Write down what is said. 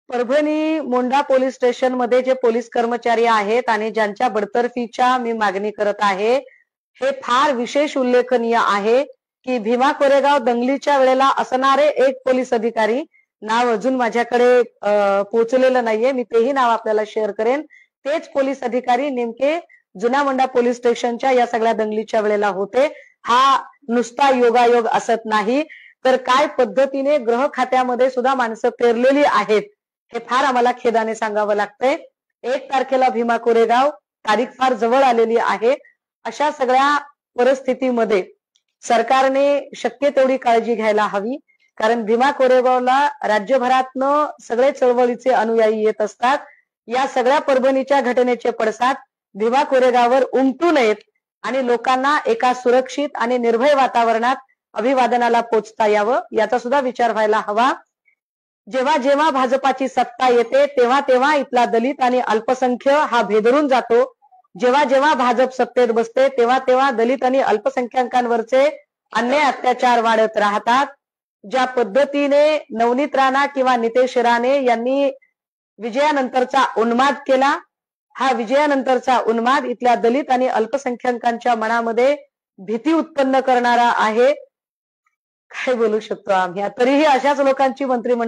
परभणी मोंढा police station मध्ये जे police कर्मचारी आहेत आणि ज्यांच्या बडतर्फीच्या मी मागणी करत आहे, हे फार विशेष उल्लेखनीय आहे की भीमा कोरेगाव दंगलीच्या वेळेला असणारे एक पोलीस अधिकारी, नाव अजून माझ्याकडे पोहोचलेलं नाहीये, मी तेही नाव आपल्याला शेअर करेन. तेच पोलीस अधिकारी नेमके जुना मोंढा पोलीस स्टेशनच्या या सगळ्या दंगलीच्या वेळेला होते. हा नुसता योगायोग असत नाही, तर काय पद्धतीने गृह खात्यामध्ये सुद्धा माणसं पेरलेली आहेत हे फार आम्हाला खेदाने सांगावं लागतंय. 1 तारखेला भीमा कोरेगाव तारीख फार जवळ आलेली आहे. अशा सगळ्या परिस्थितीमध्ये सरकारने शक्य तेवढी काळजी घ्यायला हवी, कारण भीमा कोरेगावला राज्यभरातनं सगळे चळवळीचे अनुयायी येत असतात. या सगळ्या परभणीच्या घटनेचे पडसाद भीमा कोरेगाववर उमटू नयेत आणि लोकांना एका सुरक्षित आणि निर्भय वातावरणात अभिवादनाला पोचता यावं याचा सुद्धा विचार व्हायला हवा. जेव्हा जेव्हा भाजपाची सत्ता येते तेव्हा तेव्हा इथला दलित आणि अल्पसंख्य हा भेदरून जातो. जेव्हा जेव्हा भाजप सत्तेत बसते तेव्हा तेव्हा दलित आणि अल्पसंख्याकांवरचे अन्याय अत्याचार वाढत राहतात. ज्या पद्धतीने नवनीत राणा किंवा नितेश राणे यांनी विजयानंतरचा उन्माद केला, हा विजयानंतरचा उन्माद इथल्या दलित आणि अल्पसंख्याकांच्या मनामध्ये भीती उत्पन्न करणारा आहे. काय बोलू शकतो आम्ही? तरीही अशाच लोकांची मंत्रिमंडळ